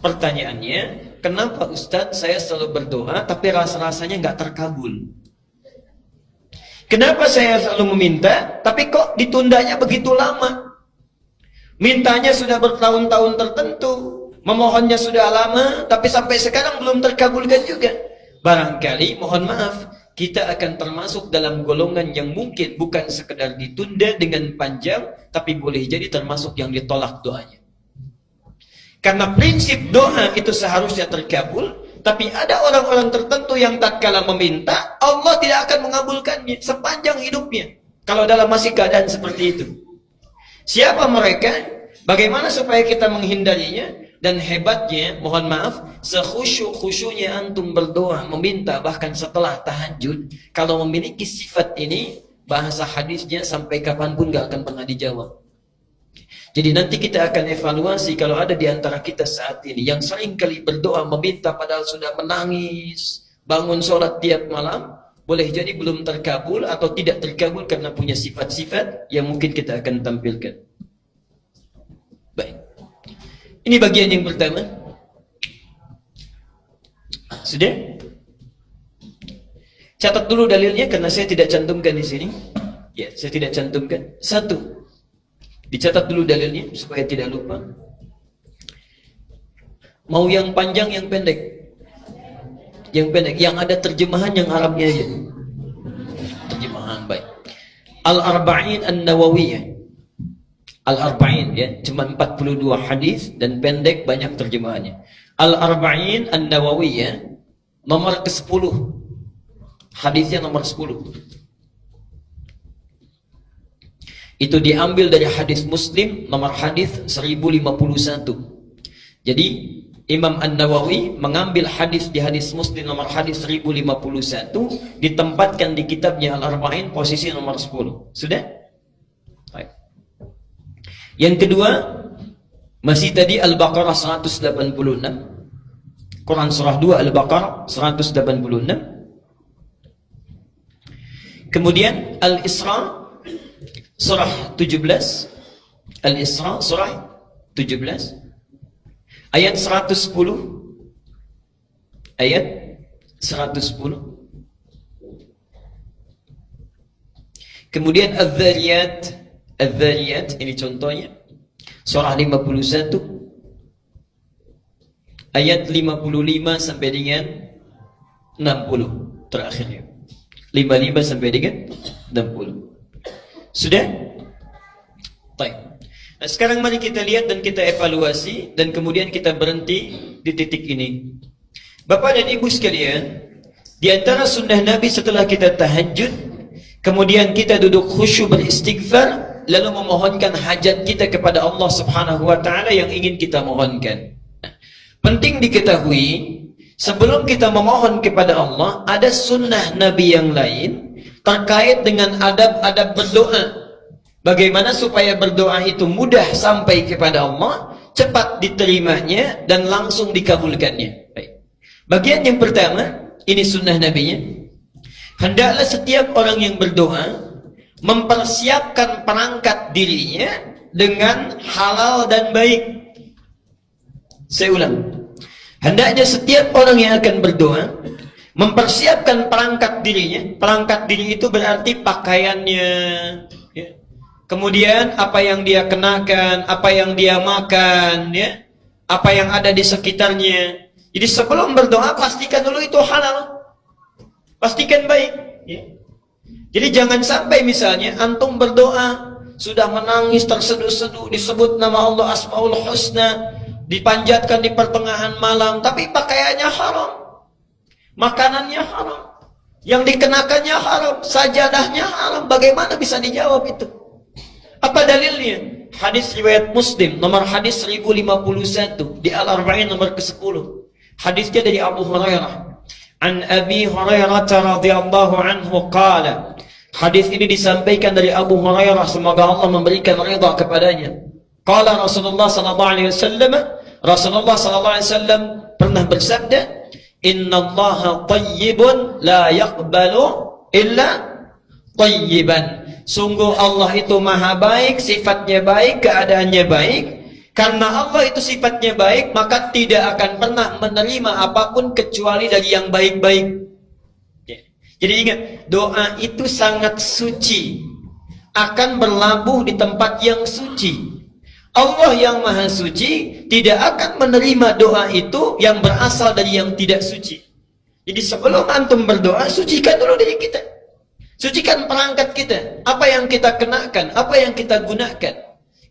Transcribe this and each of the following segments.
Pertanyaannya, kenapa Ustadz saya selalu berdoa tapi rasa-rasanya nggak terkabul? Kenapa saya selalu meminta tapi kok ditundanya begitu lama? Mintanya sudah bertahun-tahun tertentu, memohonnya sudah lama, tapi sampai sekarang belum terkabulkan juga. Barangkali, mohon maaf, kita akan termasuk dalam golongan yang mungkin bukan sekedar ditunda dengan panjang, tapi boleh jadi termasuk yang ditolak doanya. Karena prinsip doa itu seharusnya terkabul, tapi ada orang-orang tertentu yang tatkala meminta, Allah tidak akan mengabulkannya sepanjang hidupnya. Kalau dalam masih keadaan seperti itu. Siapa mereka? Bagaimana supaya kita menghindarinya? Dan hebatnya, mohon maaf, sekhusyuk-khusyuknya antum berdoa, meminta bahkan setelah tahajud, kalau memiliki sifat ini, bahasa hadisnya sampai kapanpun gak akan pernah dijawab. Jadi nanti kita akan evaluasi kalau ada di antara kita saat ini yang sering kali berdoa meminta padahal sudah menangis, bangun sholat tiap malam, boleh jadi belum terkabul atau tidak terkabul karena punya sifat-sifat yang mungkin kita akan tampilkan. Baik. Ini bagian yang pertama. Sudah? Catat dulu dalilnya karena saya tidak cantumkan di sini. Ya, saya tidak cantumkan. Satu. Dicatat dulu dalilnya supaya tidak lupa. Mau yang panjang, yang pendek? Yang pendek, yang ada terjemahan yang Arabnya aja. Terjemahan baik. Al-Arba'in An-Nawawiyah. Al-Arba'in ya, cuma 42 hadis dan pendek banyak terjemahannya. Al-Arba'in An-Nawawiyah nomor ke-10. Hadisnya nomor 10. Itu diambil dari hadis Muslim nomor hadis 1051. Jadi Imam An-Nawawi mengambil hadis di hadis Muslim nomor hadis 1051, ditempatkan di kitabnya Al-Arba'in posisi nomor 10. Sudah? Baik. Yang kedua, masih tadi Al-Baqarah 186. Quran surah 2 Al-Baqarah 186. Kemudian Al-Isra surah 17, Al-Isra surah 17 ayat 110, ayat 110. Kemudian Adz-Dzariyat, Adz-Dzariyat ini contohnya surah 51 ayat 55 sampai dengan 60 terakhirnya. 55 sampai dengan 60. Sudah? Baik. Nah, sekarang mari kita lihat dan kita evaluasi dan kemudian kita berhenti di titik ini. Bapak dan Ibu sekalian, di antara sunnah Nabi setelah kita tahajud, kemudian kita duduk khusyuk beristighfar, lalu memohonkan hajat kita kepada Allah Subhanahu wa taala yang ingin kita mohonkan. Penting diketahui, sebelum kita memohon kepada Allah, ada sunnah Nabi yang lain terkait dengan adab-adab berdoa. Bagaimana supaya berdoa itu mudah sampai kepada Allah, cepat diterimanya, dan langsung dikabulkannya. Baik. Bagian yang pertama, ini sunnah Nabi-nya. Hendaklah setiap orang yang berdoa mempersiapkan perangkat dirinya dengan halal dan baik. Saya ulang. Hendaknya setiap orang yang akan berdoa mempersiapkan perangkat dirinya. Perangkat diri itu berarti pakaiannya, ya. Kemudian apa yang dia kenakan, apa yang dia makan, ya, apa yang ada di sekitarnya. Jadi sebelum berdoa pastikan dulu itu halal, pastikan baik, ya. Jadi jangan sampai misalnya antum berdoa sudah menangis terseduh-seduh, disebut nama Allah Asmaul Husna, dipanjatkan di pertengahan malam, tapi pakaiannya haram, makanannya haram, yang dikenakannya haram, sajadahnya haram. Bagaimana bisa dijawab itu? Apa dalilnya? Hadis riwayat Muslim nomor hadis 1051 di Al-Arba'in nomor ke-10. Hadisnya dari Abu Hurairah. An Abi Hurairah radhiyallahu anhu qala. Hadis ini disampaikan dari Abu Hurairah, semoga Allah memberikan ridha kepadanya. Qala Rasulullah sallallahu alaihi wasallam, Rasulullah sallallahu alaihi wasallam pernah bersabda, "Innallaha thayyibun la yaqbalu illa thayyiban." Sungguh Allah itu maha baik, sifatnya baik, keadaannya baik, Karena Allah itu sifatnya baik, maka tidak akan pernah menerima apapun kecuali dari yang baik-baik. Jadi ingat, doa itu sangat suci, akan berlabuh di tempat yang suci. Allah yang maha suci tidak akan menerima doa itu yang berasal dari yang tidak suci. Jadi sebelum antum berdoa, sucikan dulu diri kita. Sucikan perangkat kita. Apa yang kita kenakan, apa yang kita gunakan.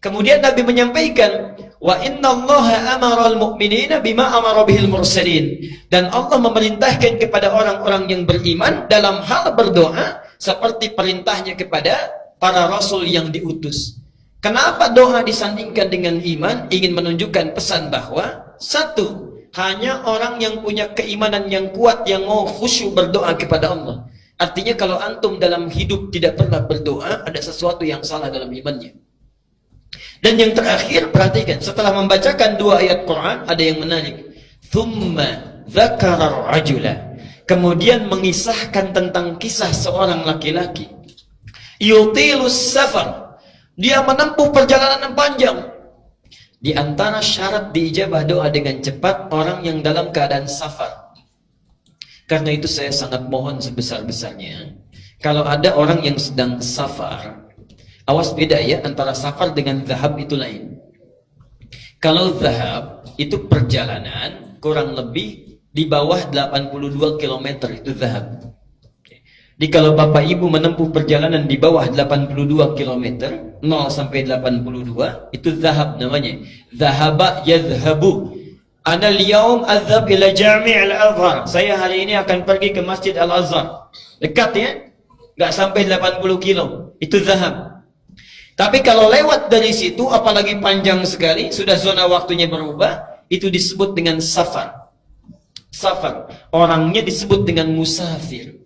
Kemudian Nabi menyampaikan, wa innallaha amaral mu'minina bima amara bihil mursalin. Dan Allah memerintahkan kepada orang-orang yang beriman dalam hal berdoa seperti perintahnya kepada para rasul yang diutus. Kenapa doa disandingkan dengan iman? Ingin menunjukkan pesan bahwa satu, hanya orang yang punya keimanan yang kuat yang mau khusyuk berdoa kepada Allah. Artinya kalau antum dalam hidup tidak pernah berdoa, ada sesuatu yang salah dalam imannya. Dan yang terakhir, perhatikan, setelah membacakan 2 ayat Quran, ada yang menarik. Thumma dzakara rajula. Kemudian mengisahkan tentang kisah seorang laki-laki. Yutilus safar. Dia menempuh perjalanan yang panjang. Di antara syarat diijabah doa dengan cepat, orang yang dalam keadaan safar. Karena itu saya sangat mohon sebesar-besarnya, kalau ada orang yang sedang safar, awas beda ya, antara safar dengan zahab itu lain. Kalau zahab itu perjalanan kurang lebih di bawah 82 km itu zahab. Jadi kalau Bapak Ibu menempuh perjalanan di bawah 82 km, 0 sampai 82, itu zahab namanya. Zahaba yadhhabu. Ana al-yawm adhhab ila Jami' al-Azhar. Saya hari ini akan pergi ke Masjid Al-Azhar. Dekat ya? Enggak sampai 80 kilo. Itu zahab. Tapi kalau lewat dari situ, apalagi panjang sekali, sudah zona waktunya berubah, itu disebut dengan safar. Safar. Orangnya disebut dengan musafir.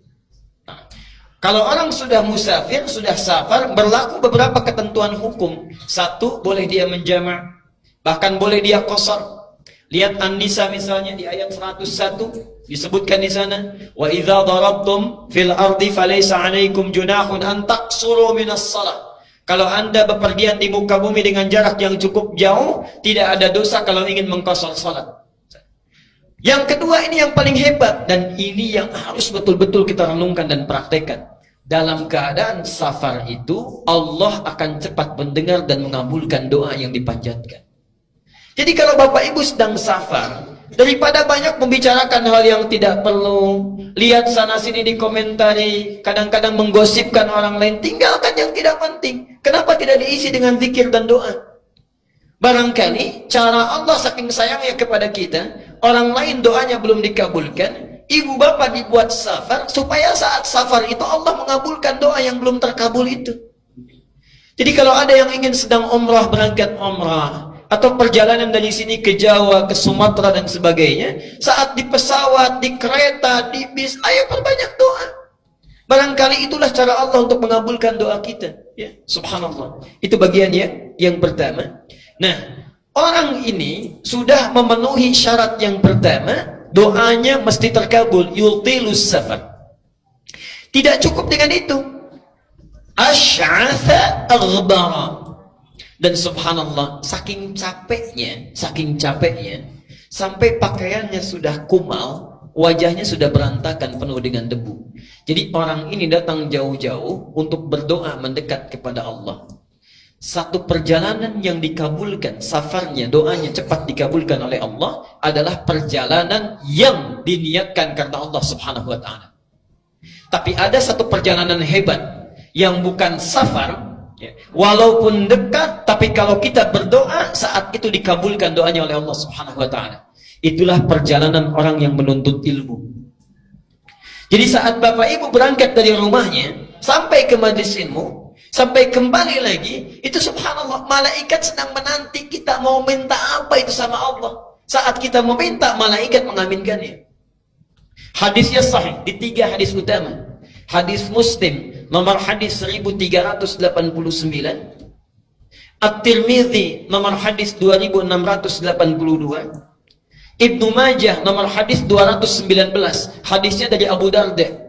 Kalau orang sudah musafir, sudah safar, berlaku beberapa ketentuan hukum. Satu, boleh dia menjamak, bahkan boleh dia qasar. Lihat An-Nisa misalnya di ayat 101 disebutkan di sana, wa idza darabtum fil ardi falaysa 'alaikum junahun an taqsuru minas shalah. Kalau Anda bepergian di muka bumi dengan jarak yang cukup jauh, tidak ada dosa kalau ingin mengqasar salat. Yang kedua, ini yang paling hebat, dan ini yang harus betul-betul kita renungkan dan praktekkan. Dalam keadaan safar itu, Allah akan cepat mendengar dan mengabulkan doa yang dipanjatkan. Jadi kalau Bapak Ibu sedang safar, daripada banyak membicarakan hal yang tidak perlu, lihat sana sini dikomentari, kadang-kadang menggosipkan orang lain, tinggalkan yang tidak penting. Kenapa tidak diisi dengan zikir dan doa? Barangkali cara Allah saking sayangnya kepada kita, orang lain doanya belum dikabulkan, ibu bapak dibuat safar, supaya saat safar itu Allah mengabulkan doa yang belum terkabul itu. Jadi kalau ada yang ingin sedang umrah, berangkat umrah, atau perjalanan dari sini ke Jawa, ke Sumatera dan sebagainya, saat di pesawat, di kereta, di bis, ayo perbanyak doa. Barangkali itulah cara Allah untuk mengabulkan doa kita. Ya, subhanallah. Itu bagiannya yang pertama. Nah, orang ini sudah memenuhi syarat yang pertama, doanya mesti terkabul, yultilus safar. Tidak cukup dengan itu. Asy'atha aghbara. Dan subhanallah, saking capeknya, sampai pakaiannya sudah kumal, wajahnya sudah berantakan penuh dengan debu. Jadi orang ini datang jauh-jauh untuk berdoa mendekat kepada Allah. Satu perjalanan yang dikabulkan, safarnya, doanya cepat dikabulkan oleh Allah, adalah perjalanan yang diniatkan karena Allah subhanahu wa ta'ala. Tapi ada satu perjalanan hebat yang bukan safar, ya, walaupun dekat, tapi kalau kita berdoa, saat itu dikabulkan doanya oleh Allah subhanahu wa ta'ala. Itulah perjalanan orang yang menuntut ilmu. Jadi saat Bapak Ibu berangkat dari rumahnya sampai ke majelis ilmu, sampai kembali lagi, itu subhanallah, malaikat sedang menanti kita mau minta apa itu sama Allah. Saat kita meminta, malaikat mengaminkannya. Hadisnya sahih di 3 hadis utama. Hadis Muslim nomor hadis 1389, At-Tirmidzi nomor hadis 2682, Ibnu Majah nomor hadis 219. Hadisnya dari Abu Darda.